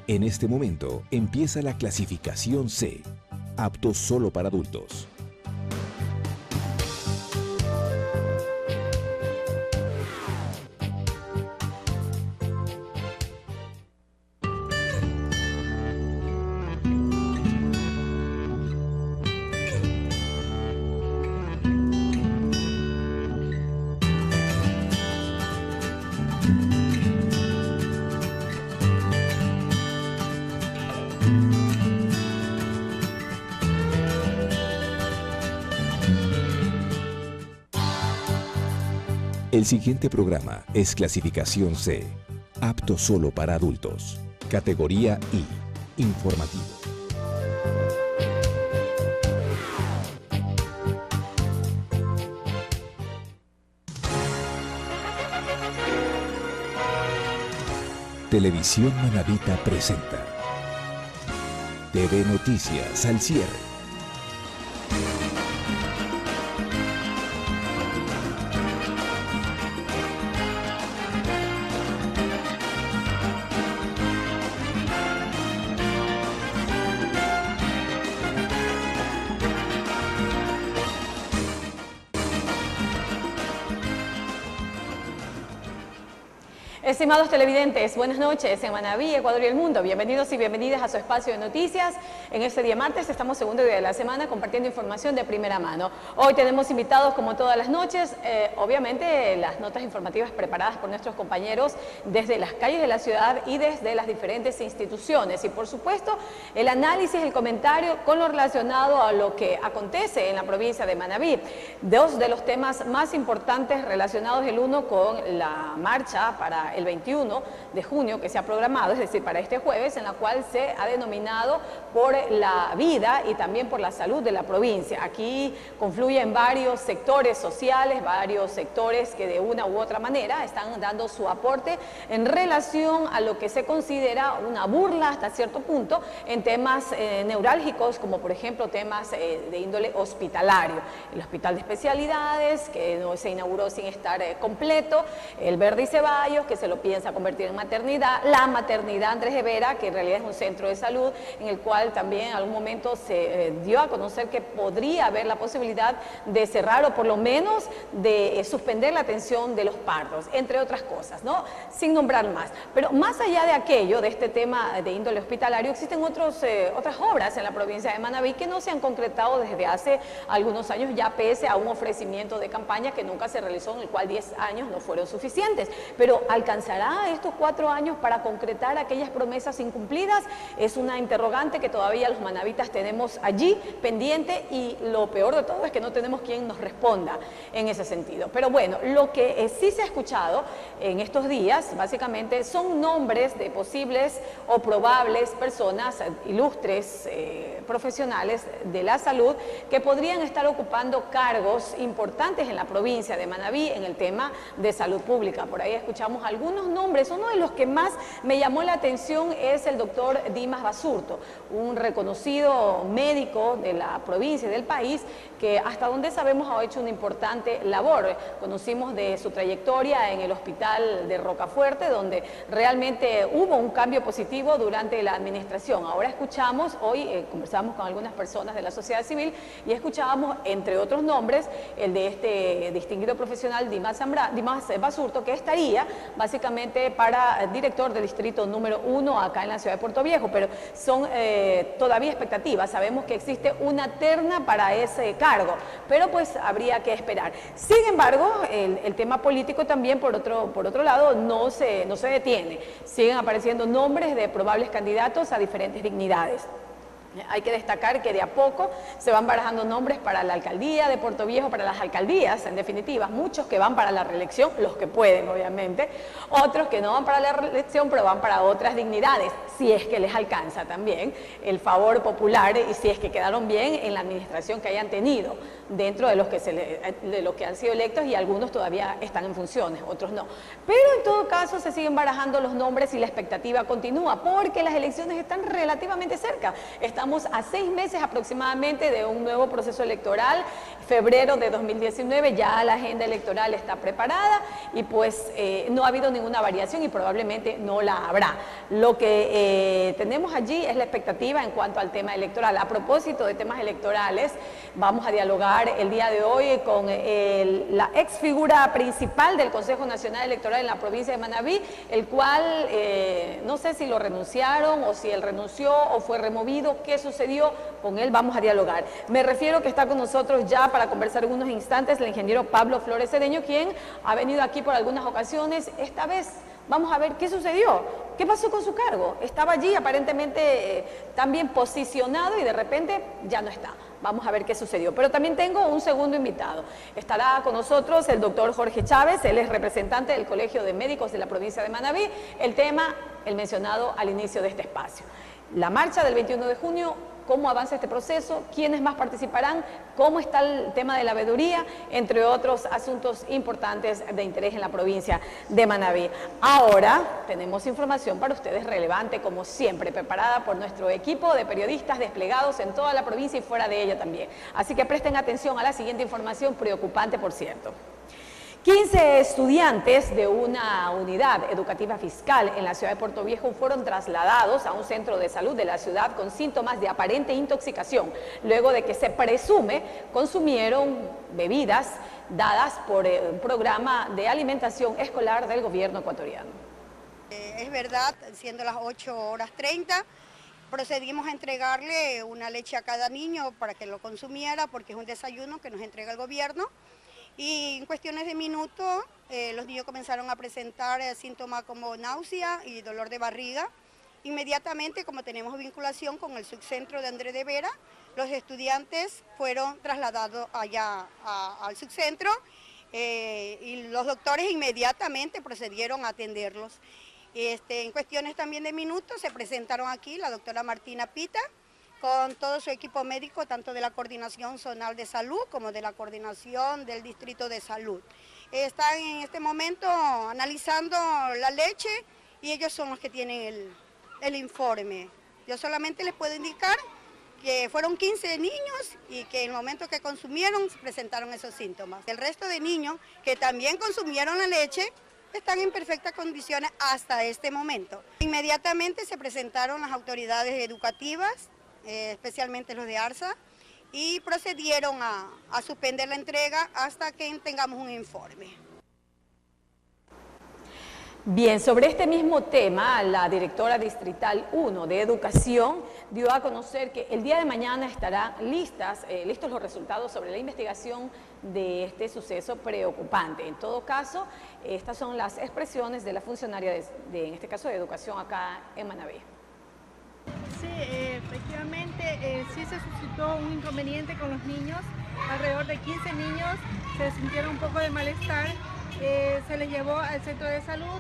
En este momento empieza la clasificación C, apto solo para adultos. El siguiente programa es clasificación C, apto solo para adultos. Categoría I, informativo. Televisión Manabita presenta TV Noticias al cierre. Estimados televidentes, buenas noches en Manabí, Ecuador y el mundo. Bienvenidos y bienvenidas a su espacio de noticias. En este día martes, estamos segundo día de la semana compartiendo información de primera mano. Hoy tenemos invitados como todas las noches, obviamente las notas informativas preparadas por nuestros compañeros desde las calles de la ciudad y desde las diferentes instituciones. Y por supuesto, el análisis, el comentario con lo relacionado a lo que acontece en la provincia de Manabí. Dos de los temas más importantes relacionados, el uno con la marcha para el 21 de junio que se ha programado, es decir, para este jueves, en la cual se ha denominado por la vida y también por la salud de la provincia. Aquí confluyen varios sectores sociales, varios sectores que de una u otra manera están dando su aporte en relación a lo que se considera una burla hasta cierto punto en temas neurálgicos, como por ejemplo temas de índole hospitalario. El hospital de especialidades, que no se inauguró sin estar completo, el Verdi Ceballos, que se lo piensa convertir en maternidad, la maternidad Andrés Evera, que en realidad es un centro de salud, en el cual también en algún momento se dio a conocer que podría haber la posibilidad de cerrar o por lo menos de suspender la atención de los partos, entre otras cosas, ¿no? Sin nombrar más. Pero más allá de aquello, de este tema de índole hospitalario, existen otras obras en la provincia de Manabí que no se han concretado desde hace algunos años, ya pese a un ofrecimiento de campaña que nunca se realizó, en el cual 10 años no fueron suficientes. Pero ¿alcanzará estos 4 años para concretar aquellas promesas incumplidas? Es una interrogante que todavía los manabitas tenemos allí pendiente, y lo peor de todo es que no tenemos quien nos responda en ese sentido. Pero bueno, lo que sí se ha escuchado en estos días básicamente son nombres de posibles o probables personas ilustres, profesionales de la salud, que podrían estar ocupando cargos importantes en la provincia de Manabí en el tema de salud pública. Por ahí escuchamos algunos nombres. Uno de los que más me llamó la atención es el doctor Dimas Basurto, un reconocido médico de la provincia y del país, que hasta donde sabemos ha hecho una importante labor. Conocimos de su trayectoria en el hospital de Rocafuerte, donde realmente hubo un cambio positivo durante la administración. Ahora escuchamos, hoy conversamos con algunas personas de la sociedad civil y escuchábamos, entre otros nombres, el de este distinguido profesional Dimas Basurto, que estaría básicamente para director del distrito número 1 acá en la ciudad de Puerto Viejo, pero son todavía expectativas. Sabemos que existe una terna para ese cargo, pero pues habría que esperar. Sin embargo, el tema político también, por otro lado, no se detiene. Siguen apareciendo nombres de probables candidatos a diferentes dignidades. Hay que destacar que de a poco se van barajando nombres para la alcaldía de Puerto Viejo, para las alcaldías, en definitiva, muchos que van para la reelección, los que pueden, obviamente, otros que no van para la reelección, pero van para otras dignidades, si es que les alcanza también el favor popular y si es que quedaron bien en la administración que hayan tenido, dentro de los que han sido electos, y algunos todavía están en funciones, otros no. Pero en todo caso se siguen barajando los nombres y la expectativa continúa, porque las elecciones están relativamente cerca. Estamos a 6 meses aproximadamente de un nuevo proceso electoral. Febrero de 2019 ya la agenda electoral está preparada y pues no ha habido ninguna variación y probablemente no la habrá. Lo que que tenemos allí es la expectativa en cuanto al tema electoral. A propósito de temas electorales, vamos a dialogar el día de hoy con la ex figura principal del Consejo Nacional Electoral en la provincia de Manabí, el cual no sé si lo renunciaron o si él renunció o fue removido, qué sucedió, con él vamos a dialogar. Me refiero que está con nosotros ya para conversar en unos instantes el ingeniero Pablo Flores Cedeño, quien ha venido aquí por algunas ocasiones. Esta vez vamos a ver qué sucedió, qué pasó con su cargo. Estaba allí aparentemente también posicionado y de repente ya no está. Vamos a ver qué sucedió. Pero también tengo un segundo invitado. Estará con nosotros el doctor Jorge Chávez, él es representante del Colegio de Médicos de la provincia de Manabí. El tema, el mencionado al inicio de este espacio. La marcha del 21 de junio, cómo avanza este proceso, quiénes más participarán, cómo está el tema de la veeduría, entre otros asuntos importantes de interés en la provincia de Manabí. Ahora tenemos información para ustedes relevante, como siempre, preparada por nuestro equipo de periodistas desplegados en toda la provincia y fuera de ella también. Así que presten atención a la siguiente información, preocupante por cierto. 15 estudiantes de una unidad educativa fiscal en la ciudad de Puerto Viejo fueron trasladados a un centro de salud de la ciudad con síntomas de aparente intoxicación, luego de que se presume consumieron bebidas dadas por un programa de alimentación escolar del gobierno ecuatoriano. Es verdad, siendo las 8:30, procedimos a entregarle una leche a cada niño para que lo consumiera, porque es un desayuno que nos entrega el gobierno. Y en cuestiones de minutos, los niños comenzaron a presentar síntomas como náusea y dolor de barriga. Inmediatamente, como tenemos vinculación con el subcentro de Andrés de Vera, los estudiantes fueron trasladados allá al subcentro y los doctores inmediatamente procedieron a atenderlos. En cuestiones también de minutos se presentaron aquí la doctora Martina Pita, con todo su equipo médico, tanto de la Coordinación Zonal de Salud como de la Coordinación del Distrito de Salud. Están en este momento analizando la leche y ellos son los que tienen el informe. Yo solamente les puedo indicar que fueron 15 niños y que en el momento que consumieron se presentaron esos síntomas. El resto de niños que también consumieron la leche están en perfectas condiciones hasta este momento. Inmediatamente se presentaron las autoridades educativas, especialmente los de ARSA, y procedieron a suspender la entrega hasta que tengamos un informe. Bien, sobre este mismo tema, la directora distrital 1 de Educación dio a conocer que el día de mañana estarán listos los resultados sobre la investigación de este suceso preocupante. En todo caso, estas son las expresiones de la funcionaria en este caso de Educación acá en Manabí. Sí, efectivamente sí se suscitó un inconveniente con los niños, alrededor de 15 niños se sintieron un poco de malestar, se les llevó al centro de salud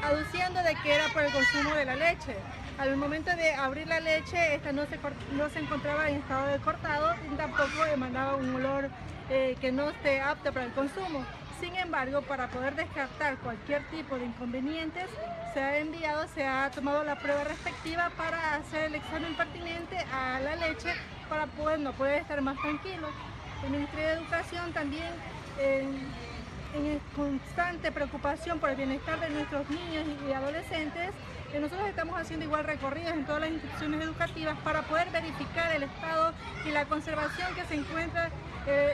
aduciendo de que era por el consumo de la leche. Al momento de abrir la leche, esta no se encontraba en estado de cortado y tampoco emanaba un olor que no esté apto para el consumo. Sin embargo, para poder descartar cualquier tipo de inconvenientes, se ha tomado la prueba respectiva para hacer el examen pertinente a la leche para poder estar más tranquilos. El Ministerio de Educación también, en constante preocupación por el bienestar de nuestros niños y adolescentes, nosotros estamos haciendo igual recorridos en todas las instituciones educativas para poder verificar el estado y la conservación que se encuentra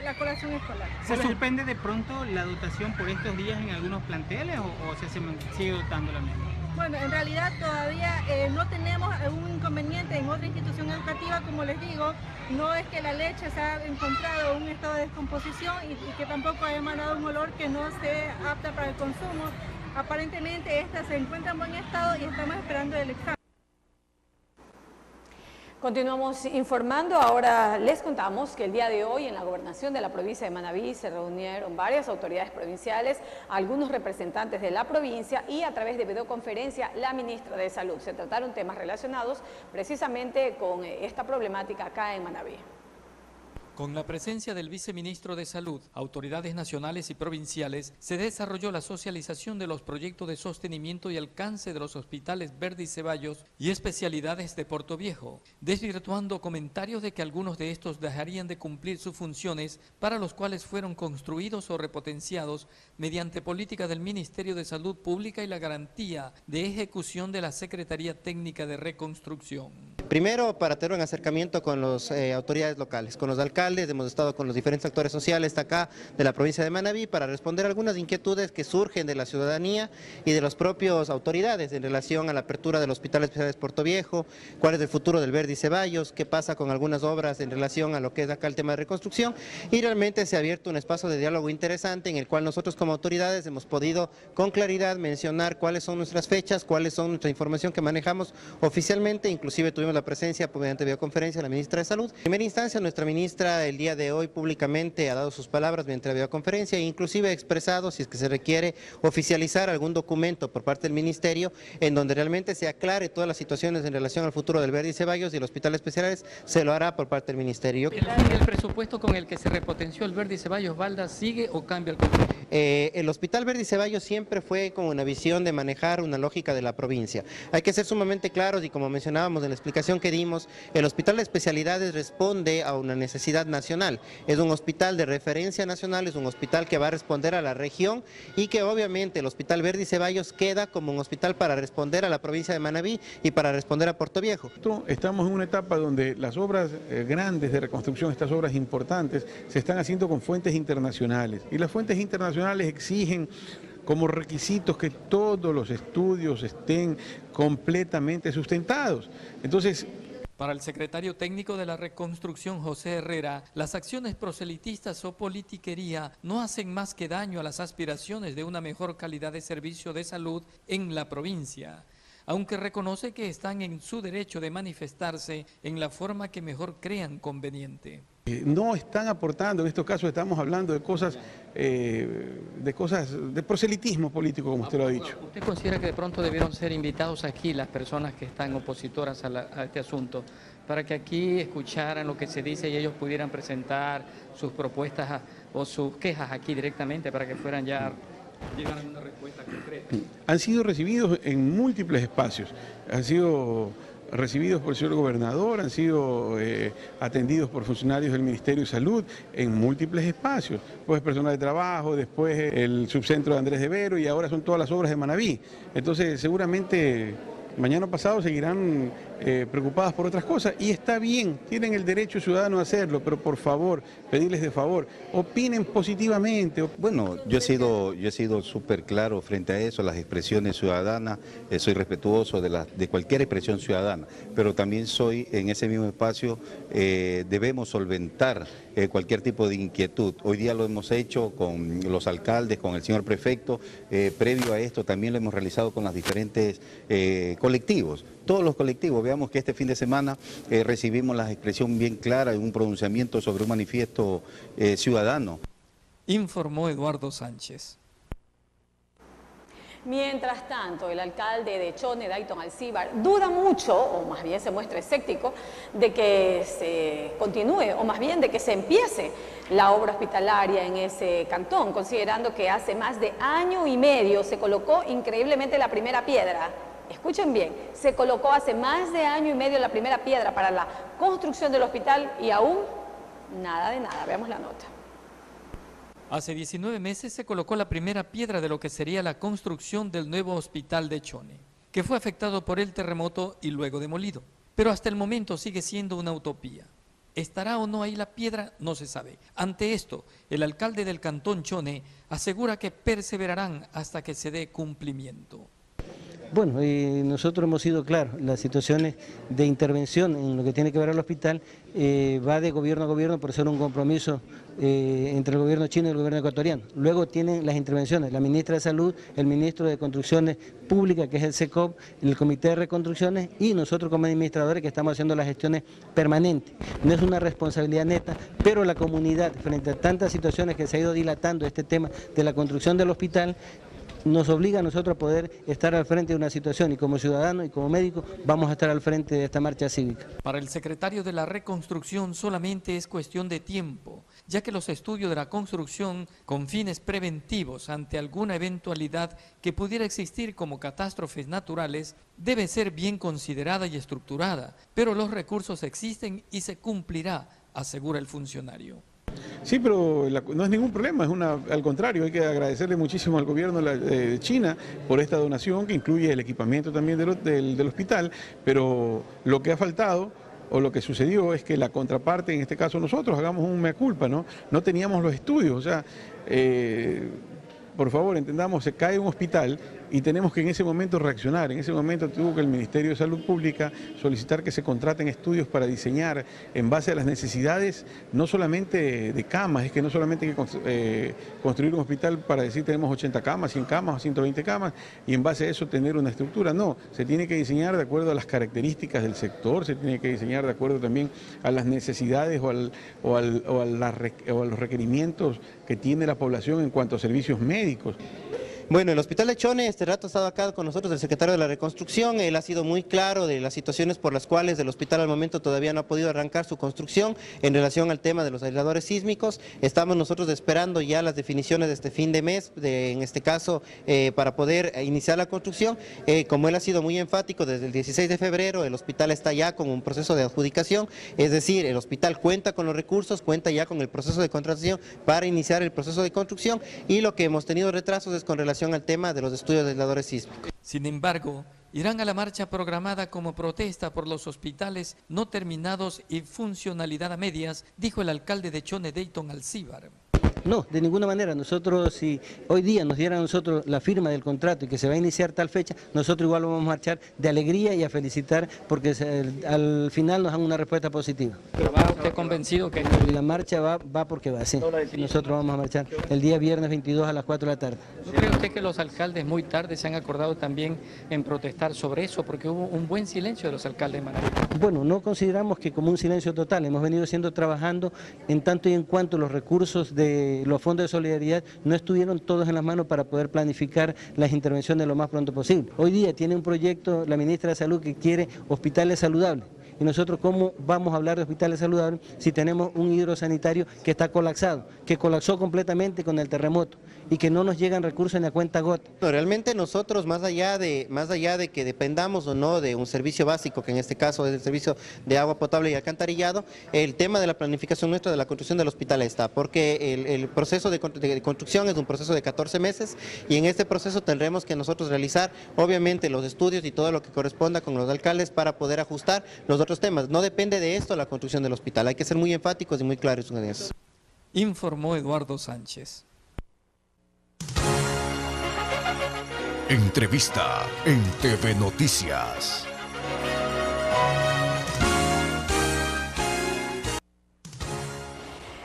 la colación escolar. ¿Se suspende de pronto la dotación por estos días en algunos planteles o se sigue dotando la misma? Bueno, en realidad todavía no tenemos un inconveniente en otra institución educativa, como les digo, no es que la leche se ha encontrado en un estado de descomposición y que tampoco ha emanado un olor que no esté apta para el consumo. Aparentemente esta se encuentra en buen estado y estamos esperando el examen. Continuamos informando, ahora les contamos que el día de hoy en la gobernación de la provincia de Manabí se reunieron varias autoridades provinciales, algunos representantes de la provincia y a través de videoconferencia la ministra de Salud. Se trataron temas relacionados precisamente con esta problemática acá en Manabí. Con la presencia del viceministro de Salud, autoridades nacionales y provinciales, se desarrolló la socialización de los proyectos de sostenimiento y alcance de los hospitales Verdi Ceballos y especialidades de Portoviejo, desvirtuando comentarios de que algunos de estos dejarían de cumplir sus funciones para los cuales fueron construidos o repotenciados mediante política del Ministerio de Salud Pública y la garantía de ejecución de la Secretaría Técnica de Reconstrucción. Primero, para tener un acercamiento con las autoridades locales, con los alcaldes, hemos estado con los diferentes actores sociales de acá, de la provincia de Manabí, para responder algunas inquietudes que surgen de la ciudadanía y de las propias autoridades en relación a la apertura del Hospital Especial de Portoviejo, cuál es el futuro del Verdi Ceballos, qué pasa con algunas obras en relación a lo que es acá el tema de reconstrucción, y realmente se ha abierto un espacio de diálogo interesante en el cual nosotros como autoridades hemos podido con claridad mencionar cuáles son nuestras fechas, cuáles son nuestra información que manejamos oficialmente, inclusive tuvimos la presencia mediante videoconferencia de la ministra de Salud. En primera instancia, nuestra ministra el día de hoy públicamente ha dado sus palabras mediante la videoconferencia e inclusive ha expresado si es que se requiere oficializar algún documento por parte del ministerio en donde realmente se aclare todas las situaciones en relación al futuro del Verdi Ceballos y el Hospital Especiales, se lo hará por parte del ministerio. ¿El presupuesto con el que se repotenció el Verdi Ceballos Balda sigue o cambia el concepto? El Hospital Verdi Ceballos siempre fue con una visión de manejar una lógica de la provincia. Hay que ser sumamente claros y como mencionábamos en la explicación que dimos, el Hospital de Especialidades responde a una necesidad nacional. Es un hospital de referencia nacional, es un hospital que va a responder a la región y que obviamente el Hospital Verdi Ceballos queda como un hospital para responder a la provincia de Manabí y para responder a Portoviejo. Estamos en una etapa donde las obras grandes de reconstrucción, estas obras importantes, se están haciendo con fuentes internacionales y las fuentes internacionales exigen como requisitos que todos los estudios estén completamente sustentados. Entonces, para el secretario técnico de la reconstrucción, José Herrera, las acciones proselitistas o politiquería no hacen más que daño a las aspiraciones de una mejor calidad de servicio de salud en la provincia, aunque reconoce que están en su derecho de manifestarse en la forma que mejor crean conveniente. No están aportando, en estos casos estamos hablando de cosas de proselitismo político, como usted lo ha dicho. ¿Usted considera que de pronto debieron ser invitados aquí las personas que están opositoras a este asunto, para que aquí escucharan lo que se dice y ellos pudieran presentar sus propuestas o sus quejas aquí directamente para que fueran ya llegaran a una respuesta concreta? Han sido recibidos en múltiples espacios, han sido recibidos por el señor gobernador, han sido atendidos por funcionarios del Ministerio de Salud en múltiples espacios, pues personal de trabajo, después el subcentro de Andrés de Vero y ahora son todas las obras de Manabí. Entonces seguramente mañana pasado seguirán preocupadas por otras cosas y está bien, tienen el derecho ciudadano a hacerlo, pero por favor, pedirles de favor, opinen positivamente. Bueno, yo he sido súper claro frente a eso, las expresiones ciudadanas, soy respetuoso de cualquier expresión ciudadana, pero también soy en ese mismo espacio, debemos solventar cualquier tipo de inquietud. Hoy día lo hemos hecho con los alcaldes, con el señor prefecto, previo a esto también lo hemos realizado con los diferentes colectivos. Todos los colectivos, veamos que este fin de semana recibimos la expresión bien clara de un pronunciamiento sobre un manifiesto ciudadano. Informó Eduardo Sánchez. Mientras tanto, el alcalde de Chone, Dayton Alcíbar, duda mucho, o más bien se muestra escéptico, de que se continúe, o más bien de que se empiece la obra hospitalaria en ese cantón, considerando que hace más de año y medio se colocó increíblemente la primera piedra. Escuchen bien, se colocó hace más de año y medio la primera piedra para la construcción del hospital y aún nada de nada. Veamos la nota. Hace 19 meses se colocó la primera piedra de lo que sería la construcción del nuevo hospital de Chone, que fue afectado por el terremoto y luego demolido. Pero hasta el momento sigue siendo una utopía. ¿Estará o no ahí la piedra? No se sabe. Ante esto, el alcalde del cantón Chone asegura que perseverarán hasta que se dé cumplimiento. Bueno, nosotros hemos sido claros, las situaciones de intervención en lo que tiene que ver al hospital va de gobierno a gobierno por ser un compromiso entre el gobierno chino y el gobierno ecuatoriano. Luego tienen las intervenciones, la ministra de Salud, el ministro de Construcciones Públicas, que es el SECOP, el Comité de Reconstrucciones y nosotros como administradores que estamos haciendo las gestiones permanentes. No es una responsabilidad neta, pero la comunidad, frente a tantas situaciones que se ha ido dilatando este tema de la construcción del hospital, nos obliga a nosotros a poder estar al frente de una situación, y como ciudadanos y como médicos vamos a estar al frente de esta marcha cívica. Para el secretario de la Reconstrucción solamente es cuestión de tiempo, ya que los estudios de la construcción con fines preventivos ante alguna eventualidad que pudiera existir como catástrofes naturales debe ser bien considerada y estructurada, pero los recursos existen y se cumplirá, asegura el funcionario. Sí, pero no es ningún problema, al contrario, hay que agradecerle muchísimo al gobierno de China por esta donación que incluye el equipamiento también del hospital, pero lo que ha faltado o lo que sucedió es que la contraparte, en este caso nosotros, hagamos un mea culpa, ¿no? No teníamos los estudios, o sea, por favor, entendamos, se cae un hospital y tenemos que en ese momento reaccionar. En ese momento tuvo que el Ministerio de Salud Pública solicitar que se contraten estudios para diseñar en base a las necesidades, no solamente de camas, es que no solamente hay que construir un hospital para decir tenemos 80 camas, 100 camas o 120 camas y en base a eso tener una estructura. No, se tiene que diseñar de acuerdo a las características del sector, se tiene que diseñar de acuerdo también a las necesidades o a los requerimientos que tiene la población en cuanto a servicios médicos. Bueno, el Hospital de Chone, este rato ha estado acá con nosotros el secretario de la Reconstrucción. Él ha sido muy claro de las situaciones por las cuales el hospital al momento todavía no ha podido arrancar su construcción en relación al tema de los aisladores sísmicos. Estamos nosotros esperando ya las definiciones de este fin de mes, en este caso, para poder iniciar la construcción. Como él ha sido muy enfático, desde el 16 de febrero el hospital está ya con un proceso de adjudicación, es decir, el hospital cuenta con los recursos, cuenta ya con el proceso de contratación para iniciar el proceso de construcción, y lo que hemos tenido retrasos es con relación al tema de los estudios de aisladores sísmicos. Sin embargo, irán a la marcha programada como protesta por los hospitales no terminados y funcionalidad a medias, dijo el alcalde de Chone, Dayton Alcíbar. No, de ninguna manera. Nosotros, si hoy día nos diera a nosotros la firma del contrato y que se va a iniciar tal fecha, nosotros igual vamos a marchar de alegría y a felicitar porque al final nos dan una respuesta positiva. ¿Pero va usted convencido que la marcha va porque va, sí. Nosotros vamos a marchar el día viernes 22 a las 4 de la tarde. ¿No cree usted que los alcaldes muy tarde se han acordado también en protestar sobre eso? Porque hubo un buen silencio de los alcaldes de Manabí. Bueno, no consideramos que como un silencio total. Hemos venido trabajando en tanto y en cuanto los recursos de los fondos de solidaridad no estuvieron todos en las manos para poder planificar las intervenciones lo más pronto posible. Hoy día tiene un proyecto la ministra de Salud que quiere hospitales saludables. Y nosotros, ¿cómo vamos a hablar de hospitales saludables si tenemos un hidrosanitario que está colapsado, que colapsó completamente con el terremoto y que no nos llegan recursos ni a cuenta gota? No, realmente nosotros, más allá de que dependamos o no de un servicio básico, que en este caso es el servicio de agua potable y alcantarillado, el tema de la planificación nuestra de la construcción del hospital está, porque el proceso de construcción es un proceso de 14 meses y en este proceso tendremos que nosotros realizar, obviamente, los estudios y todo lo que corresponda con los alcaldes para poder ajustar los otros temas. No depende de esto la construcción del hospital, hay que ser muy enfáticos y muy claros en eso. Informó Eduardo Sánchez. Entrevista en TV Noticias.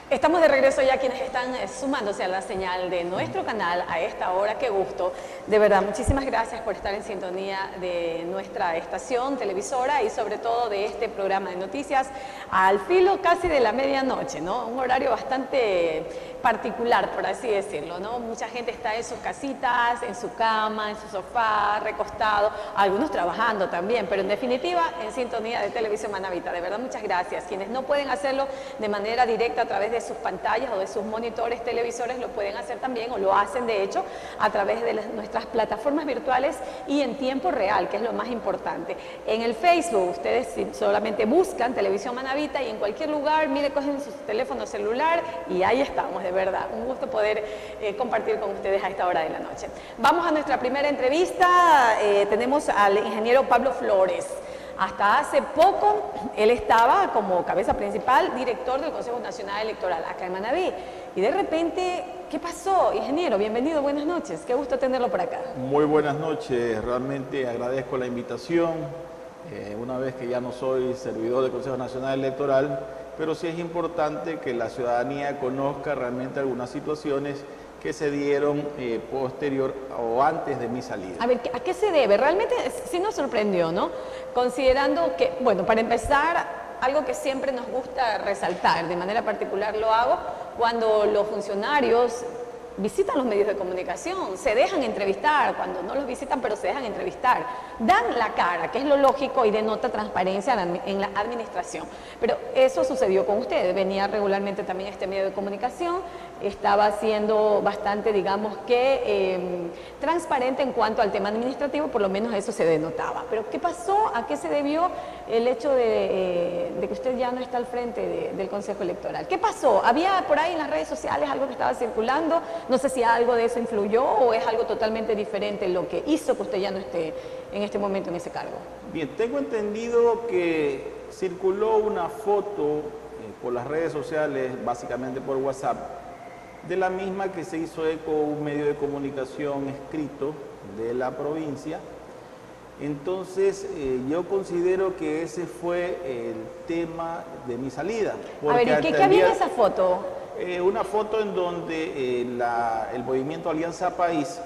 Estamos de regreso ya quienes están sumándose a la señal de nuestro canal a esta hora. Qué gusto. De verdad, muchísimas gracias por estar en sintonía de nuestra estación televisora y sobre todo de este programa de noticias al filo casi de la medianoche, ¿no? Un horario bastante particular, por así decirlo, ¿no? Mucha gente está en sus casitas, en su cama, en su sofá, recostado, algunos trabajando también, pero en definitiva en sintonía de Televisión Manabita. De verdad, muchas gracias. Quienes no pueden hacerlo de manera directa a través de sus pantallas o de sus monitores televisores, lo pueden hacer también, o lo hacen de hecho, a través de nuestras plataformas virtuales y en tiempo real, que es lo más importante. En el Facebook, ustedes solamente buscan Televisión Manabita y en cualquier lugar, mire, cogen su teléfono celular y ahí estamos, de verdad. Un gusto poder compartir con ustedes a esta hora de la noche. Vamos a nuestra primera entrevista. Tenemos al ingeniero Pablo Flores. Hasta hace poco él estaba como cabeza principal director del Consejo Nacional Electoral acá en Manabí. Y de repente, ¿qué pasó? Ingeniero, bienvenido, buenas noches. Qué gusto tenerlo por acá. Muy buenas noches, realmente agradezco la invitación. Una vez que ya no soy servidor del Consejo Nacional Electoral, pero sí es importante que la ciudadanía conozca realmente algunas situaciones que se dieron posterior o antes de mi salida. A ver, ¿a qué se debe? Realmente sí nos sorprendió, ¿no? Considerando que, bueno, para empezar, algo que siempre nos gusta resaltar, de manera particular lo hago, cuando los funcionarios visitan los medios de comunicación, se dejan entrevistar, cuando no los visitan, pero se dejan entrevistar, dan la cara, que es lo lógico y denota transparencia en la administración. Pero eso sucedió con usted, venía regularmente también a este medio de comunicación, estaba siendo bastante, digamos que, transparente en cuanto al tema administrativo, por lo menos eso se denotaba. Pero ¿qué pasó? ¿A qué se debió el hecho de que usted ya no está al frente del Consejo Electoral? ¿Qué pasó? ¿Había por ahí en las redes sociales algo que estaba circulando? No sé si algo de eso influyó o es algo totalmente diferente lo que hizo que usted ya no esté en este momento en ese cargo. Bien, tengo entendido que circuló una foto por las redes sociales, básicamente por WhatsApp, de la misma que se hizo eco un medio de comunicación escrito de la provincia. Entonces, yo considero que ese fue el tema de mi salida. A ver, ¿y qué había en esa foto? Una foto en donde el movimiento Alianza País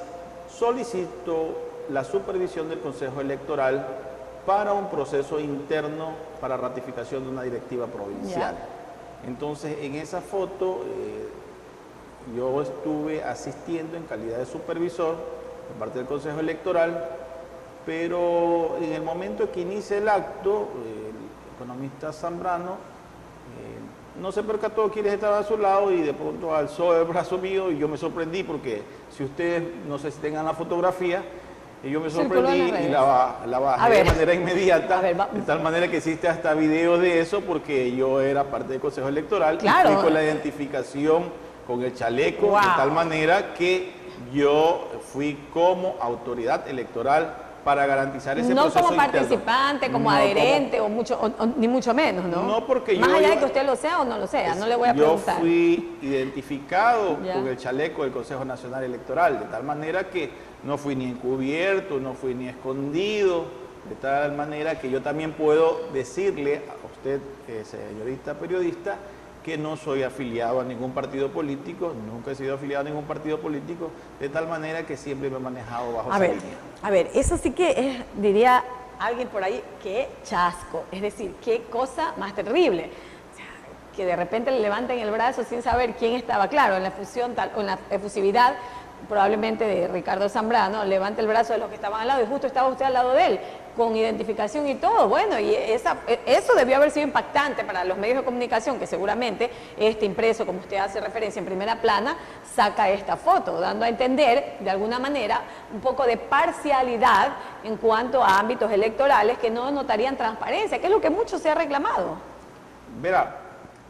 solicitó la supervisión del Consejo Electoral para un proceso interno para ratificación de una directiva provincial. Entonces, en esa foto yo estuve asistiendo en calidad de supervisor por parte del Consejo Electoral, pero en el momento que inicia el acto, el economista Zambrano no se percató quiénes estaban a su lado y de pronto alzó el brazo mío y yo me sorprendí porque si ustedes, no sé si tengan la fotografía, yo me sorprendí y la bajé de manera inmediata, de tal manera que existe hasta video de eso porque yo era parte del Consejo Electoral y fui con la identificación, con el chaleco, de tal manera que yo fui como autoridad electoral para garantizar ese proceso interno. No como interno. Participante, como adherente, ni mucho menos, ¿no? No, porque más allá de que usted lo sea o no lo sea, no le voy a preguntar. Yo fui identificado con el chaleco del Consejo Nacional Electoral, de tal manera que no fui ni encubierto, no fui ni escondido, de tal manera que yo también puedo decirle a usted, señorita periodista, que no soy afiliado a ningún partido político, nunca he sido afiliado a ningún partido político, de tal manera que siempre me he manejado bajo esa línea. A ver, eso sí que es, diría alguien por ahí, qué chasco, es decir, qué cosa más terrible. O sea, que de repente le levanten el brazo sin saber quién estaba, claro, en la en la efusividad, probablemente de Ricardo Zambrano, levante el brazo de los que estaban al lado y justo estaba usted al lado de él, con identificación y todo. Bueno, y eso debió haber sido impactante para los medios de comunicación, que seguramente este impreso, como usted hace referencia en primera plana, saca esta foto, dando a entender, de alguna manera, un poco de parcialidad en cuanto a ámbitos electorales que no notarían transparencia, que es lo que mucho se ha reclamado. Verá,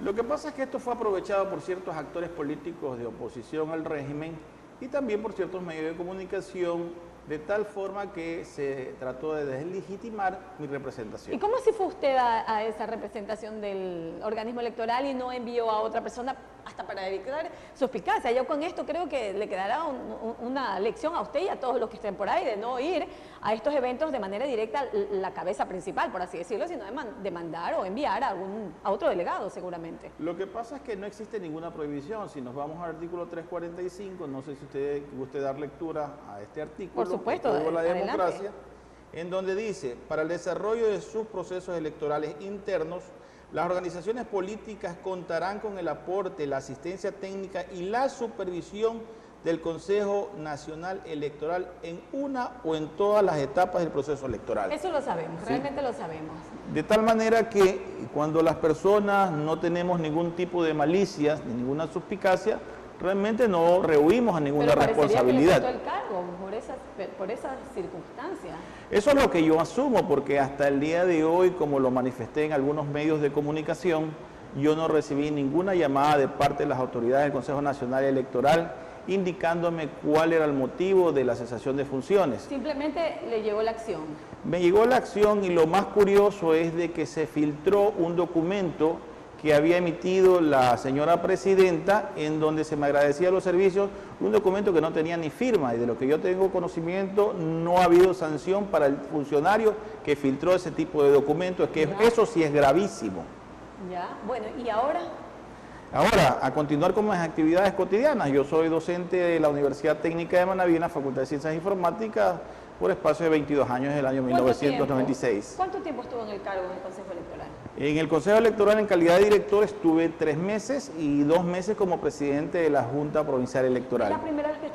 lo que pasa es que esto fue aprovechado por ciertos actores políticos de oposición al régimen y también por ciertos medios de comunicación, de tal forma que se trató de deslegitimar mi representación. ¿Y cómo así fue usted a esa representación del organismo electoral y no envió a otra persona hasta para evitar suspicacia? Yo con esto creo que le quedará una lección a usted y a todos los que estén por ahí de no ir a estos eventos de manera directa la cabeza principal, por así decirlo, sino de mandar o enviar a otro delegado seguramente. Lo que pasa es que no existe ninguna prohibición. Si nos vamos al artículo 345, no sé si usted guste dar lectura a este artículo. Por supuesto, la democracia, en donde dice, para el desarrollo de sus procesos electorales internos, las organizaciones políticas contarán con el aporte, la asistencia técnica y la supervisión del Consejo Nacional Electoral en una o en todas las etapas del proceso electoral. Eso lo sabemos, ¿sí? Realmente lo sabemos. De tal manera que cuando las personas no tenemos ningún tipo de malicia ni ninguna suspicacia, realmente no rehuimos a ninguna responsabilidad. Pero el cargo por esas circunstancias. Eso es lo que yo asumo, porque hasta el día de hoy, como lo manifesté en algunos medios de comunicación, yo no recibí ninguna llamada de parte de las autoridades del Consejo Nacional Electoral indicándome cuál era el motivo de la cesación de funciones. Simplemente le llegó la acción. Me llegó la acción y lo más curioso es de que se filtró un documento que había emitido la señora presidenta, en donde se me agradecía los servicios, un documento que no tenía ni firma, y de lo que yo tengo conocimiento, no ha habido sanción para el funcionario que filtró ese tipo de documentos, que eso sí es gravísimo. Ya, bueno, ¿y ahora? Ahora, a continuar con mis actividades cotidianas. Yo soy docente de la Universidad Técnica de Manaví, en la Facultad de Ciencias Informáticas, por espacio de 22 años, del año 1996. ¿Cuánto tiempo estuvo en el cargo del Consejo Electoral? En el Consejo Electoral en calidad de director estuve 3 meses y 2 meses como presidente de la Junta Provincial Electoral. ¿Es la primera vez que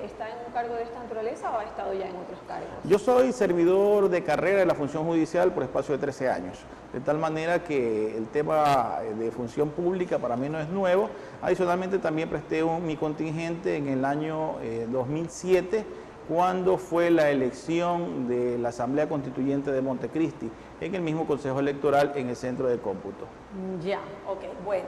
está en un cargo de esta naturaleza o ha estado ya en otros cargos? Yo soy servidor de carrera de la función judicial por espacio de 13 años, de tal manera que el tema de función pública para mí no es nuevo. Adicionalmente también presté mi contingente en el año 2007, cuando fue la elección de la Asamblea Constituyente de Montecristi, en el mismo Consejo Electoral en el centro de cómputo. Ya, ok, bueno.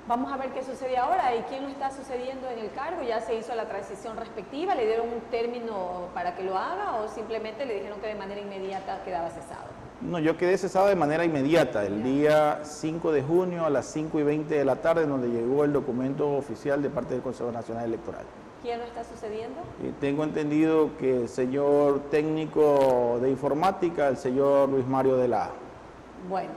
Vamos a ver qué sucede ahora y quién lo está sucediendo en el cargo. ¿Ya se hizo la transición respectiva? ¿Le dieron un término para que lo haga o simplemente le dijeron que de manera inmediata quedaba cesado? No, yo quedé cesado de manera inmediata, el día 5 de junio a las 5:20 de la tarde, donde llegó el documento oficial de parte del Consejo Nacional Electoral. ¿Quién lo está sucediendo? Tengo entendido que el señor técnico de informática, el señor Luis Mario de la A. Bueno,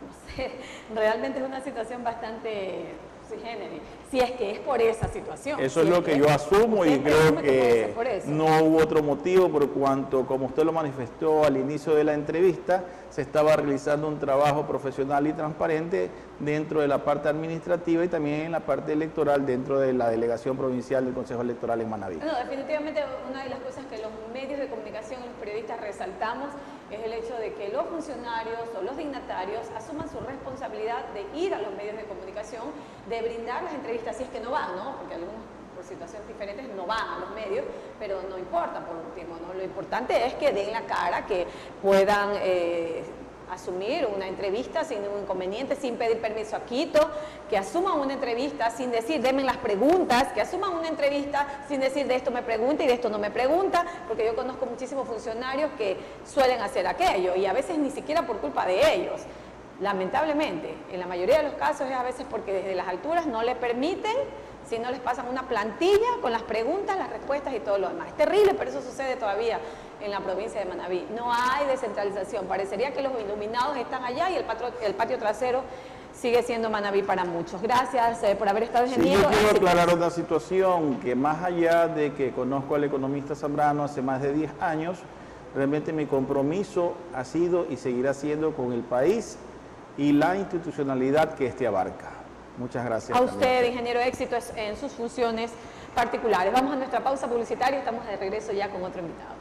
no sé, realmente es una situación bastante sui generis, si es que es por esa situación. Eso es lo que yo asumo y creo que no hubo otro motivo, por cuanto, como usted lo manifestó al inicio de la entrevista, se estaba realizando un trabajo profesional y transparente dentro de la parte administrativa y también en la parte electoral dentro de la delegación provincial del Consejo Electoral en Manabí. No, definitivamente una de las cosas que los medios de comunicación y los periodistas resaltamos es el hecho de que los funcionarios o los dignatarios asuman su responsabilidad de ir a los medios de comunicación, de brindar las entrevistas, si es que no van, ¿no? Porque algunos por situaciones diferentes no van a los medios, pero no importa por último, ¿no? Lo importante es que den la cara, que puedan asumir una entrevista sin ningún inconveniente, sin pedir permiso a Quito, que asuman una entrevista sin decir, denme las preguntas, que asuman una entrevista sin decir de esto me pregunta y de esto no me pregunta, porque yo conozco muchísimos funcionarios que suelen hacer aquello y a veces ni siquiera por culpa de ellos. Lamentablemente, en la mayoría de los casos es a veces porque desde las alturas no le permiten, si no les pasan una plantilla con las preguntas, las respuestas y todo lo demás. Es terrible, pero eso sucede todavía en la provincia de Manabí. No hay descentralización. Parecería que los iluminados están allá y el patio trasero sigue siendo Manabí para muchos. Gracias por haber estado en el Yo quiero aclarar una situación, que más allá de que conozco al economista Zambrano hace más de 10 años, realmente mi compromiso ha sido y seguirá siendo con el país y la institucionalidad que este abarca. Muchas gracias. A usted, ingeniero, éxitos en sus funciones particulares. Vamos a nuestra pausa publicitaria, estamos de regreso ya con otro invitado.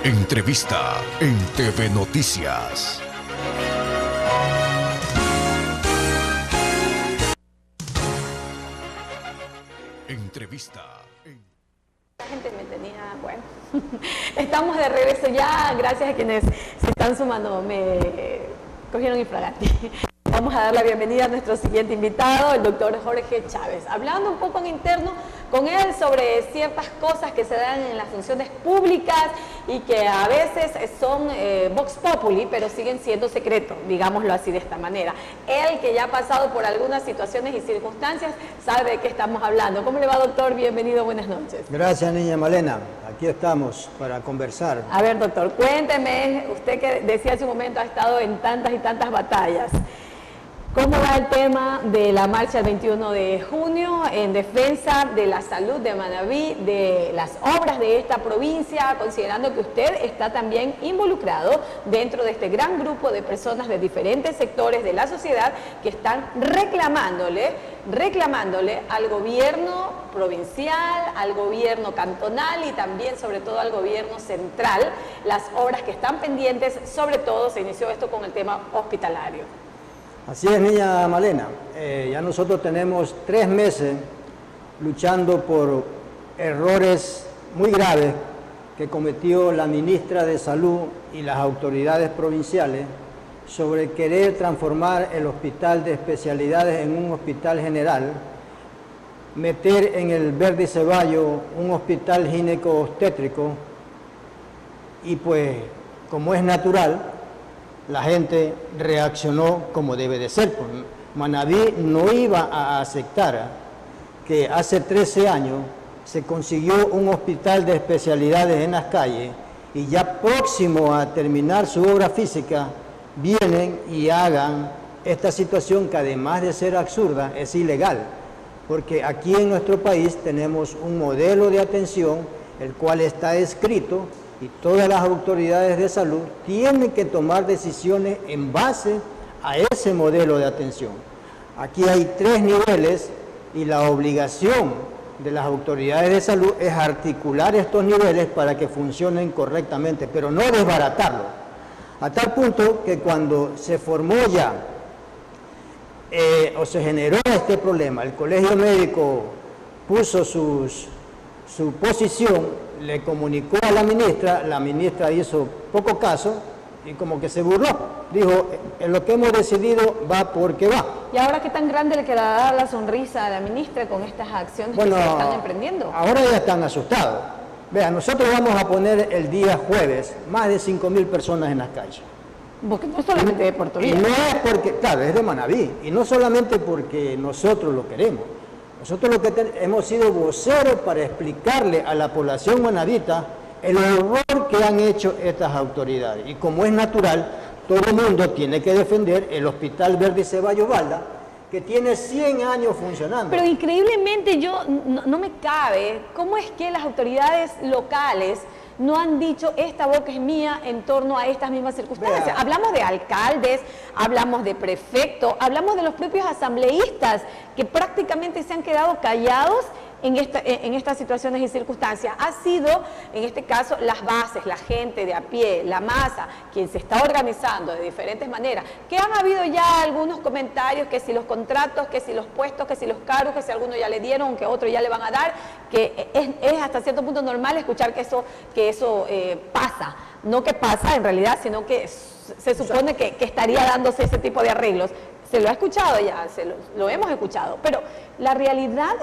Entrevista en TV Noticias. Entrevista. La gente me tenía, bueno, estamos de regreso ya, gracias a quienes se están sumando, me cogieron infraganti. Vamos a dar la bienvenida a nuestro siguiente invitado, el doctor Jorge Chávez, hablando un poco en interno con él sobre ciertas cosas que se dan en las funciones públicas y que a veces son vox populi, pero siguen siendo secretos, digámoslo así de esta manera. Él, que ya ha pasado por algunas situaciones y circunstancias, sabe de qué estamos hablando. ¿Cómo le va, doctor? Bienvenido, buenas noches. Gracias, niña Malena. Aquí estamos para conversar. A ver, doctor, cuénteme, usted que decía hace un momento ha estado en tantas y tantas batallas. ¿Cómo va el tema de la marcha el 21 de junio en defensa de la salud de Manabí, de las obras de esta provincia, considerando que usted está también involucrado dentro de este gran grupo de personas de diferentes sectores de la sociedad que están reclamándole al gobierno provincial, al gobierno cantonal y también sobre todo al gobierno central las obras que están pendientes? Sobre todo se inició esto con el tema hospitalario. Así es, niña Malena. Ya nosotros tenemos 3 meses luchando por errores muy graves que cometió la ministra de Salud y las autoridades provinciales sobre querer transformar el hospital de especialidades en un hospital general, meter en el Verdi Ceballos un hospital gineco-obstétrico y pues, como es natural, la gente reaccionó como debe de ser. Manabí no iba a aceptar que hace 13 años se consiguió un hospital de especialidades en las calles y ya próximo a terminar su obra física vienen y hagan esta situación que además de ser absurda es ilegal, porque aquí en nuestro país tenemos un modelo de atención el cual está escrito y todas las autoridades de salud tienen que tomar decisiones en base a ese modelo de atención. Aquí hay 3 niveles y la obligación de las autoridades de salud es articular estos niveles para que funcionen correctamente, pero no desbaratarlo. A tal punto que cuando se formó ya o se generó este problema, el Colegio Médico puso su posición, le comunicó a la ministra hizo poco caso y como que se burló. Dijo, en lo que hemos decidido va porque va. ¿Y ahora qué tan grande le quedará la sonrisa a la ministra con estas acciones que se están emprendiendo? Ahora ya están asustados. Vean, nosotros vamos a poner el día jueves más de 5.000 personas en las calles. Porque no es solamente de Puerto Viejo. Y no es porque, claro, es de Manabí, y no solamente porque nosotros lo queremos. Nosotros lo que hemos sido voceros para explicarle a la población manabita el horror que han hecho estas autoridades. Y como es natural, todo el mundo tiene que defender el Hospital Verdi Ceballos Balda, que tiene 100 años funcionando. Pero increíblemente no me cabe cómo es que las autoridades locales no han dicho esta boca es mía en torno a estas mismas circunstancias. Vea. Hablamos de alcaldes, hablamos de prefectos, hablamos de los propios asambleístas que prácticamente se han quedado callados en estas situaciones y circunstancias. Ha sido, en este caso, las bases, la gente de a pie, la masa, quien se está organizando de diferentes maneras, que han habido ya algunos comentarios que si los contratos, que si los puestos, que si los cargos, que si algunos ya le dieron, que otros ya le van a dar, que es hasta cierto punto normal escuchar que eso pasa. No que pasa en realidad, sino que se supone que estaría dándose ese tipo de arreglos. Se lo ha escuchado ya, lo hemos escuchado, pero la realidad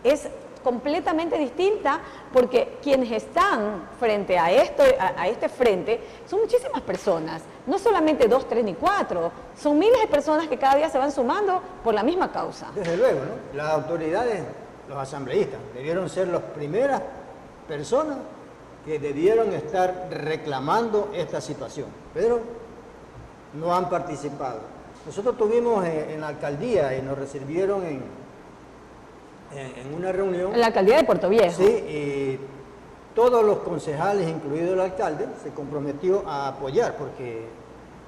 es completamente distinta porque quienes están frente a este frente son muchísimas personas, no solamente 2, 3 ni 4, son miles de personas que cada día se van sumando por la misma causa. Desde luego, ¿no? Las autoridades, los asambleístas, debieron ser las primeras personas que debieron estar reclamando esta situación, pero no han participado. Nosotros tuvimos en la alcaldía y nos recibieron en una reunión. En la alcaldía de Puerto Viejo. Sí, y todos los concejales, incluido el alcalde, se comprometió a apoyar, porque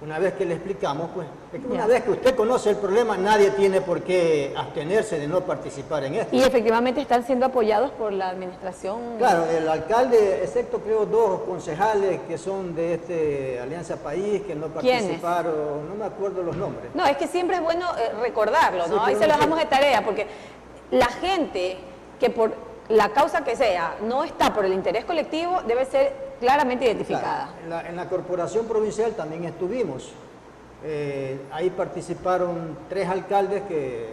una vez que le explicamos, pues, es que una vez que usted conoce el problema, nadie tiene por qué abstenerse de no participar en esto. Y efectivamente están siendo apoyados por la administración. Claro, el alcalde, excepto creo 2 concejales que son de Alianza País, que no participaron, ¿quiénes? No me acuerdo los nombres. No, es que siempre es bueno recordarlo, ¿no? Sí, Ahí se lo dejamos de tarea, porque la gente que por la causa que sea no está por el interés colectivo debe ser claramente identificada. Claro, en la corporación provincial también estuvimos. Ahí participaron 3 alcaldes que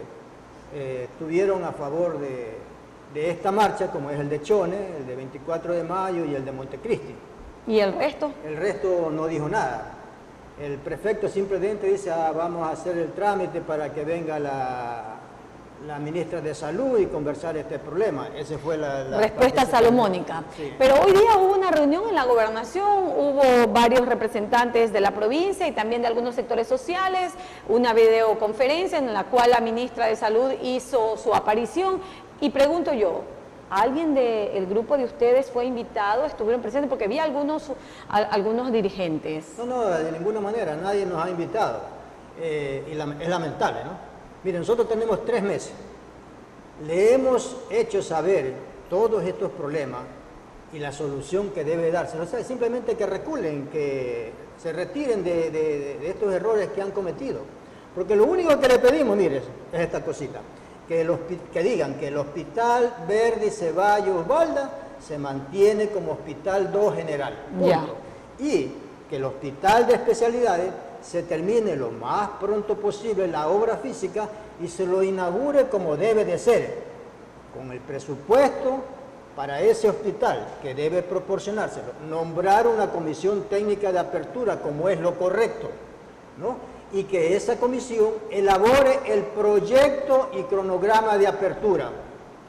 estuvieron a favor de esta marcha, como es el de Chone, el de 24 de mayo y el de Montecristi. ¿Y el resto? El resto no dijo nada. El prefecto simplemente dice, vamos a hacer el trámite para que venga la ministra de Salud y conversar este problema. Esa fue la respuesta salomónica. Sí. Pero hoy día hubo una reunión en la gobernación, hubo varios representantes de la provincia y también de algunos sectores sociales, una videoconferencia en la cual la ministra de Salud hizo su aparición. Y pregunto yo, ¿alguien del grupo de ustedes fue invitado? ¿Estuvieron presentes? Porque vi algunos dirigentes. No, de ninguna manera, nadie nos ha invitado. Y es lamentable, ¿no? Miren, nosotros tenemos 3 meses. Le hemos hecho saber todos estos problemas y la solución que debe darse. O sea, simplemente que reculen, que se retiren de estos errores que han cometido. Porque lo único que le pedimos, mire, es esta cosita. Que digan que el Hospital Verdi Ceballos Balda se mantiene como Hospital 2 General. Punto. Y que el Hospital de Especialidades se termine lo más pronto posible la obra física y se lo inaugure como debe de ser, con el presupuesto para ese hospital que debe proporcionárselo, nombrar una comisión técnica de apertura como es lo correcto, ¿no? Y que esa comisión elabore el proyecto y cronograma de apertura,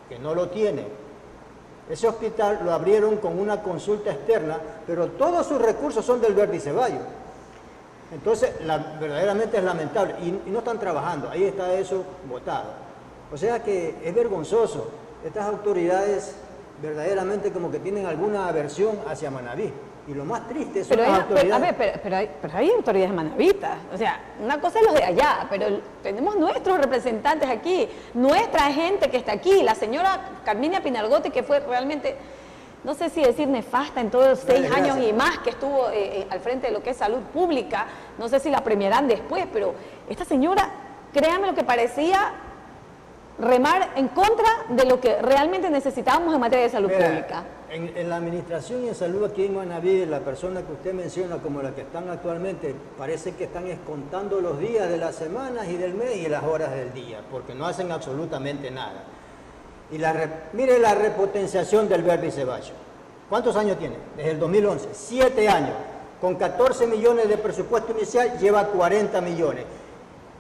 que no lo tiene. Ese hospital lo abrieron con una consulta externa, pero todos sus recursos son del Verdi Ceballos. Entonces, verdaderamente es lamentable y no están trabajando, ahí está eso votado. O sea que es vergonzoso, estas autoridades verdaderamente como que tienen alguna aversión hacia Manabí. Y lo más triste son Pero las hay, autoridades. pero hay autoridades manavitas. O sea, una cosa es los de allá, pero tenemos nuestros representantes aquí, nuestra gente que está aquí. La señora Carminia Pinargote, que fue realmente, no sé si decir nefasta en todos los 6 años y más que estuvo al frente de lo que es salud pública, no sé si la premiarán después, pero esta señora, créanme lo que parecía remar en contra de lo que realmente necesitábamos en materia de salud pública. En la administración y en salud aquí en Manabí, la persona que usted menciona como la que están actualmente, parece que están contando los días de las semanas y del mes y las horas del día, porque no hacen absolutamente nada. Y mire la repotenciación del Verdi Ceballos. ¿Cuántos años tiene? Desde el 2011, 7 años. Con 14 millones de presupuesto inicial, lleva 40 millones.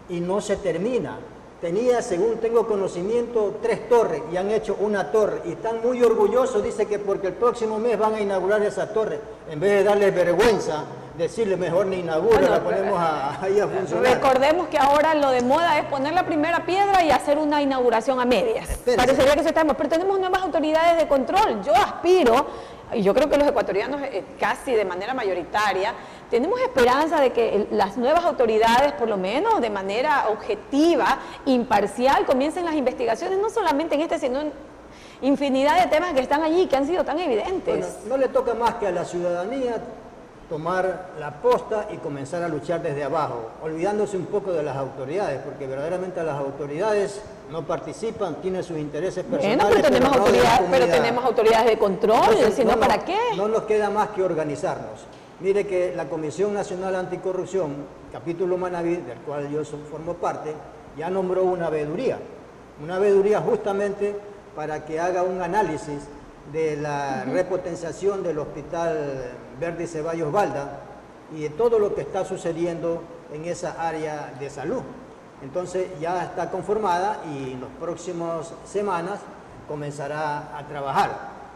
Y no se termina. Tenía, según tengo conocimiento, 3 torres y han hecho una torre. Y están muy orgullosos, dice que porque el próximo mes van a inaugurar esa torre. En vez de darles vergüenza, decirle mejor ni inaugura, la ponemos ahí a funcionar. Recordemos que ahora lo de moda es poner la primera piedra y hacer una inauguración a medias. Parecería que estamos, pero tenemos nuevas autoridades de control. Yo aspiro, y yo creo que los ecuatorianos casi de manera mayoritaria, tenemos esperanza de que las nuevas autoridades, por lo menos de manera objetiva, imparcial, comiencen las investigaciones, no solamente en este, sino en infinidad de temas que están allí, que han sido tan evidentes. Bueno, no le toca más que a la ciudadanía tomar la posta y comenzar a luchar desde abajo, olvidándose un poco de las autoridades, porque verdaderamente las autoridades no participan, tienen sus intereses personales. Bueno, pero tenemos autoridades de control, sino ¿para qué? No nos queda más que organizarnos. Mire que la Comisión Nacional Anticorrupción, capítulo Manabí, del cual yo formo parte, ya nombró una veeduría justamente para que haga un análisis de la repotenciación del Hospital Verdi Ceballos Balda y de todo lo que está sucediendo en esa área de salud. Entonces ya está conformada y en las próximas semanas comenzará a trabajar.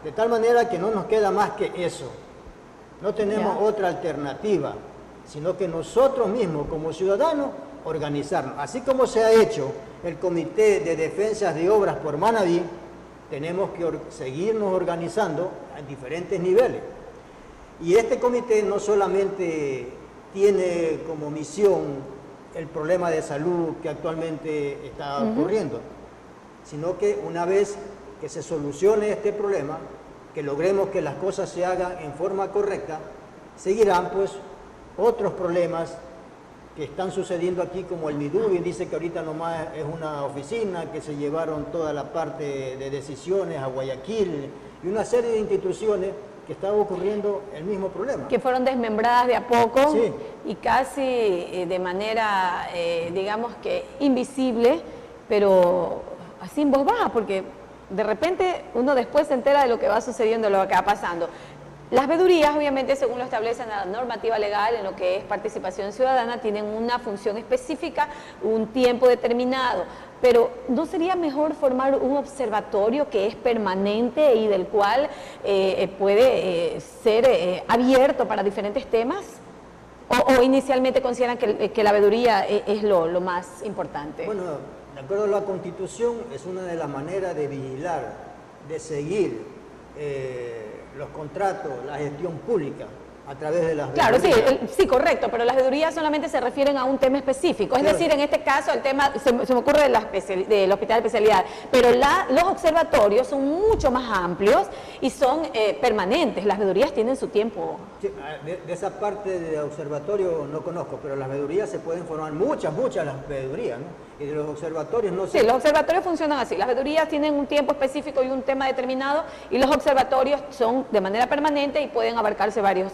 De tal manera que no nos queda más que eso. No tenemos otra alternativa, sino que nosotros mismos como ciudadanos organizarnos. Así como se ha hecho el Comité de Defensas de Obras por Manabí, tenemos que seguirnos organizando a diferentes niveles. Y este comité no solamente tiene como misión el problema de salud que actualmente está ocurriendo, sino que una vez que se solucione este problema, que logremos que las cosas se hagan en forma correcta, seguirán pues otros problemas que están sucediendo aquí, como el Midubi, dice que ahorita nomás es una oficina, que se llevaron toda la parte de decisiones a Guayaquil y una serie de instituciones que estaba ocurriendo el mismo problema. Que fueron desmembradas de a poco y casi de manera, digamos que invisible, pero así en voz baja, porque de repente uno después se entera de lo que va sucediendo, lo que va pasando. Las veedurías, obviamente, según lo establece la normativa legal en lo que es participación ciudadana, tienen una función específica, un tiempo determinado, pero ¿no sería mejor formar un observatorio que es permanente y del cual puede ser abierto para diferentes temas? ¿O inicialmente consideran que la veeduría es lo más importante? Bueno, de acuerdo a la Constitución, es una de las maneras de vigilar, de seguir los contratos, la gestión pública a través de las veedurías. Claro, sí, correcto, pero las veedurías solamente se refieren a un tema específico. Es decir, en este caso el tema, se me ocurre del hospital de especialidad, pero los observatorios son mucho más amplios y son permanentes. Las veedurías tienen su tiempo. Sí, de esa parte de observatorio no conozco, pero las veedurías se pueden formar muchas las veedurías, ¿no? Y de los observatorios no sé. Sí, los observatorios funcionan así. Las veedurías tienen un tiempo específico y un tema determinado, y los observatorios son de manera permanente y pueden abarcarse varios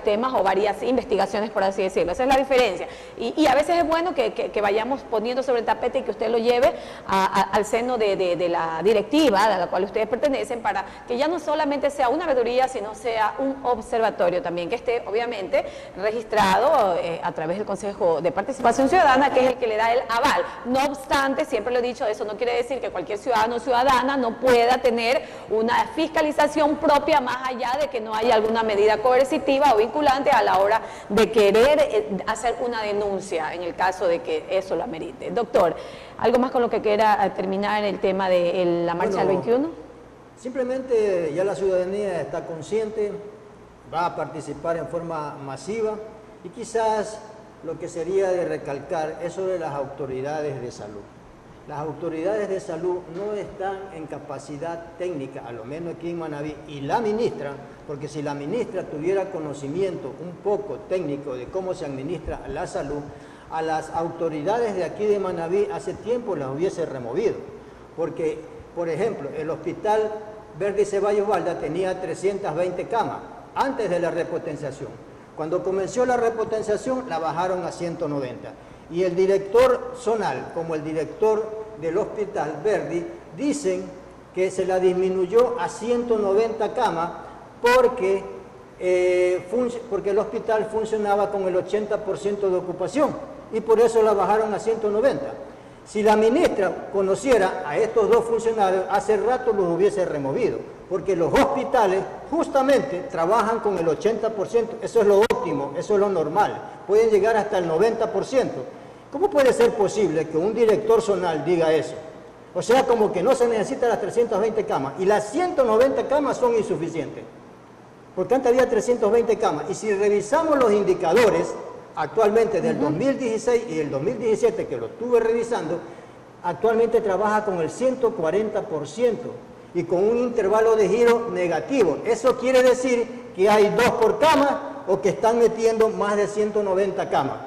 temas o varias investigaciones, por así decirlo. Esa es la diferencia. Y a veces es bueno que vayamos poniendo sobre el tapete y que usted lo lleve al seno de la directiva a la cual ustedes pertenecen, para que ya no solamente sea una veeduría, sino sea un observatorio también, que esté obviamente registrado a través del Consejo de Participación Ciudadana, que es el que le da el aval. No obstante, siempre lo he dicho, eso no quiere decir que cualquier ciudadano o ciudadana no pueda tener una fiscalización propia, más allá de que no haya alguna medida coercitiva o vinculante a la hora de querer hacer una denuncia en el caso de que eso lo amerite. Doctor, ¿algo más con lo que quiera terminar el tema de la marcha del 21? Simplemente ya la ciudadanía está consciente, va a participar en forma masiva y quizás lo que sería de recalcar es sobre las autoridades de salud. Las autoridades de salud no están en capacidad técnica, a lo menos aquí en Manabí, y la ministra, porque si la ministra tuviera conocimiento un poco técnico de cómo se administra la salud, a las autoridades de aquí de Manabí hace tiempo las hubiese removido, porque, por ejemplo, el hospital Verdi Ceballos Balda tenía 320 camas antes de la repotenciación. Cuando comenzó la repotenciación la bajaron a 190. Y el director zonal, como el director del hospital Verdi, dicen que se la disminuyó a 190 camas porque el hospital funcionaba con el 80% de ocupación y por eso la bajaron a 190. Si la ministra conociera a estos dos funcionarios, hace rato los hubiese removido, porque los hospitales justamente trabajan con el 80%, eso es lo óptimo, eso es lo normal, pueden llegar hasta el 90%. ¿Cómo puede ser posible que un director zonal diga eso? O sea, como que no se necesitan las 320 camas y las 190 camas son insuficientes, porque antes había 320 camas. Y si revisamos los indicadores actualmente del 2016 y el 2017, que lo estuve revisando, actualmente trabaja con el 140% y con un intervalo de giro negativo. Eso quiere decir que hay 2 por cama o que están metiendo más de 190 camas.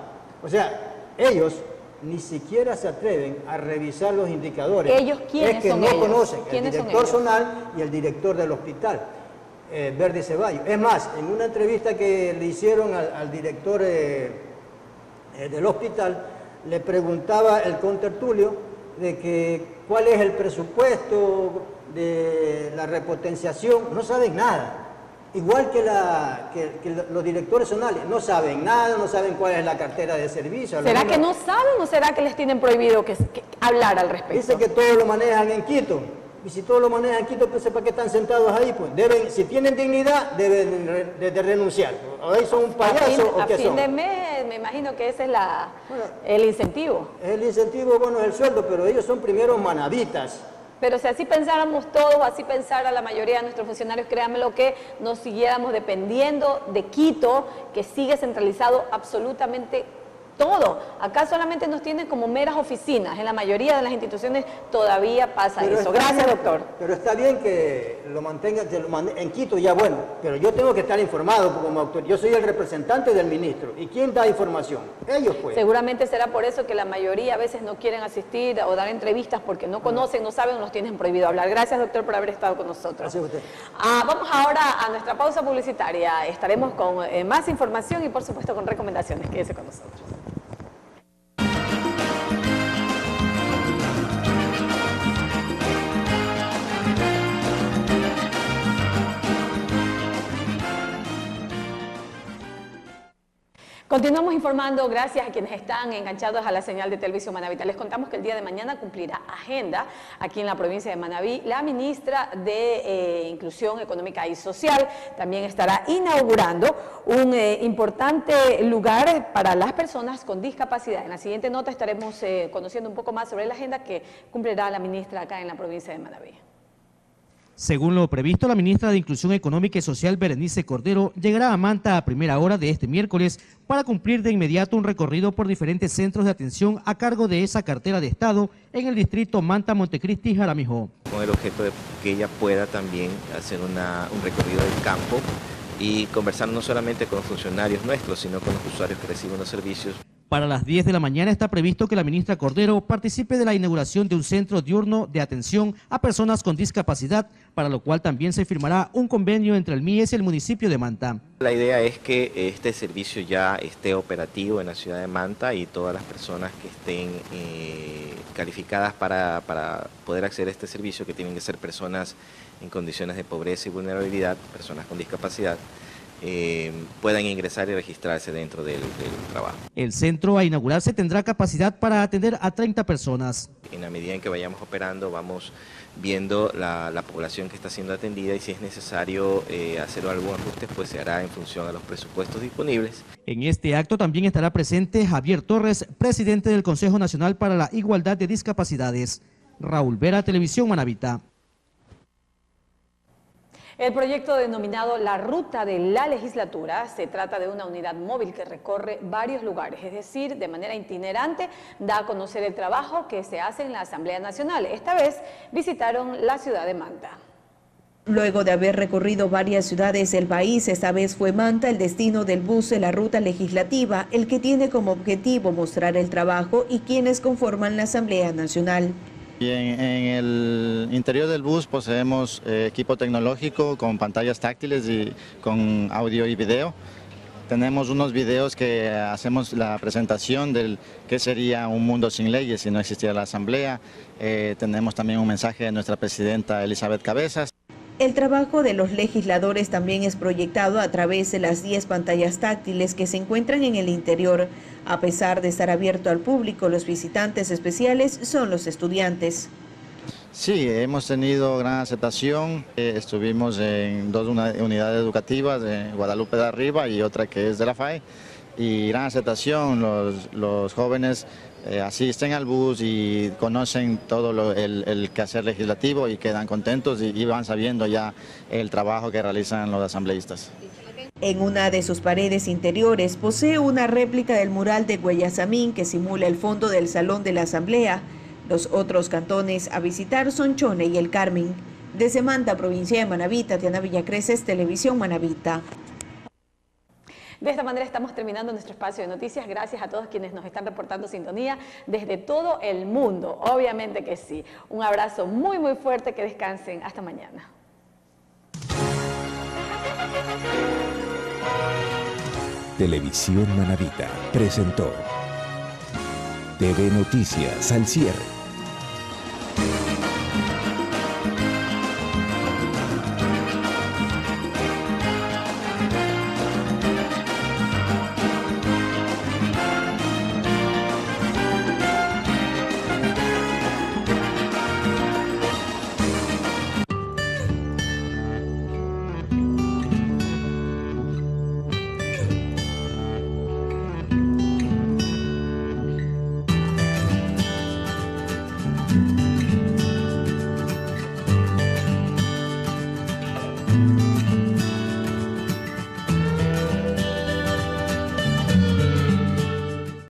O sea, ellos ni siquiera se atreven a revisar los indicadores. ¿Ellos quiénes es que son no ellos? conocen el ¿Quiénes son director ellos? zonal y el director del hospital, Verdi Ceballos. Es más, en una entrevista que le hicieron al director del hospital, le preguntaba el contertulio de que cuál es el presupuesto de la repotenciación. No saben nada. Igual que los directores zonales, no saben nada, no saben cuál es la cartera de servicio. ¿Será que no saben o será que les tienen prohibido que hablar al respecto? Dice que todo lo manejan en Quito. Y si todo lo manejan en Quito, pues ¿para qué están sentados ahí? Pues deben, si tienen dignidad, deben de renunciar. ¿O ahí son un payaso o qué son? A fin de mes, me imagino que ese es el incentivo. El incentivo, bueno, es el sueldo, pero ellos son primero manavitas. Pero si así pensáramos todos, así pensara la mayoría de nuestros funcionarios, créanmelo que nos siguiéramos dependiendo de Quito, que sigue centralizado absolutamente todo. Acá solamente nos tienen como meras oficinas. En la mayoría de las instituciones todavía pasa Pero eso. Gracias, doctor. Pero está bien que lo mantengan en Quito, ya bueno. Pero yo tengo que estar informado como autor. Yo soy el representante del ministro. ¿Y quién da información? Ellos pues. Seguramente será por eso que la mayoría a veces no quieren asistir o dar entrevistas porque no conocen, no saben o nos tienen prohibido hablar. Gracias, doctor, por haber estado con nosotros. Gracias a usted. Vamos ahora a nuestra pausa publicitaria. Estaremos con más información y, por supuesto, con recomendaciones. Quédese con nosotros. Continuamos informando, gracias a quienes están enganchados a la señal de Televisión Manabí. Les contamos que el día de mañana cumplirá agenda aquí en la provincia de Manabí la ministra de Inclusión Económica y Social. También estará inaugurando un importante lugar para las personas con discapacidad. En la siguiente nota estaremos conociendo un poco más sobre la agenda que cumplirá la ministra acá en la provincia de Manabí. Según lo previsto, la ministra de Inclusión Económica y Social, Berenice Cordero, llegará a Manta a primera hora de este miércoles para cumplir de inmediato un recorrido por diferentes centros de atención a cargo de esa cartera de Estado en el distrito Manta, Montecristi y Jaramijó. Con el objeto de que ella pueda también hacer un recorrido del campo y conversar no solamente con los funcionarios nuestros, sino con los usuarios que reciben los servicios. Para las 10 de la mañana está previsto que la ministra Cordero participe de la inauguración de un centro diurno de atención a personas con discapacidad, para lo cual también se firmará un convenio entre el MIES y el municipio de Manta. La idea es que este servicio ya esté operativo en la ciudad de Manta y todas las personas que estén calificadas para poder acceder a este servicio, que tienen que ser personas en condiciones de pobreza y vulnerabilidad, personas con discapacidad, puedan ingresar y registrarse dentro del trabajo. El centro a inaugurarse tendrá capacidad para atender a 30 personas. En la medida en que vayamos operando, vamos viendo la población que está siendo atendida y si es necesario hacer algún ajuste, pues se hará en función a los presupuestos disponibles. En este acto también estará presente Javier Torres, presidente del Consejo Nacional para la Igualdad de Discapacidades. Raúl Vera, Televisión Manabita. El proyecto denominado La Ruta de la Legislatura se trata de una unidad móvil que recorre varios lugares, es decir, de manera itinerante da a conocer el trabajo que se hace en la Asamblea Nacional. Esta vez visitaron la ciudad de Manta. Luego de haber recorrido varias ciudades del país, esta vez fue Manta el destino del bus de la ruta legislativa, el que tiene como objetivo mostrar el trabajo y quienes conforman la Asamblea Nacional. Y en el interior del bus poseemos equipo tecnológico con pantallas táctiles y con audio y video. Tenemos unos videos que hacemos la presentación del qué sería un mundo sin leyes si no existiera la Asamblea. Tenemos también un mensaje de nuestra presidenta Elizabeth Cabezas. El trabajo de los legisladores también es proyectado a través de las 10 pantallas táctiles que se encuentran en el interior. A pesar de estar abierto al público, los visitantes especiales son los estudiantes. Sí, hemos tenido gran aceptación. Estuvimos en 2 unidades educativas, en Guadalupe de Arriba y otra que es de la FAE. Y gran aceptación, los jóvenes asisten al bus y conocen todo el quehacer legislativo y quedan contentos y van sabiendo ya el trabajo que realizan los asambleístas. En una de sus paredes interiores posee una réplica del mural de Guayasamín que simula el fondo del Salón de la Asamblea. Los otros cantones a visitar son Chone y El Carmen. Desde Manta, provincia de Manabí, Tatiana Villacreces, Televisión Manabita. De esta manera estamos terminando nuestro espacio de noticias. Gracias a todos quienes nos están reportando sintonía desde todo el mundo. Obviamente que sí. Un abrazo muy muy fuerte. Que descansen. Hasta mañana. Televisión Manabita presentó TV Noticias al cierre.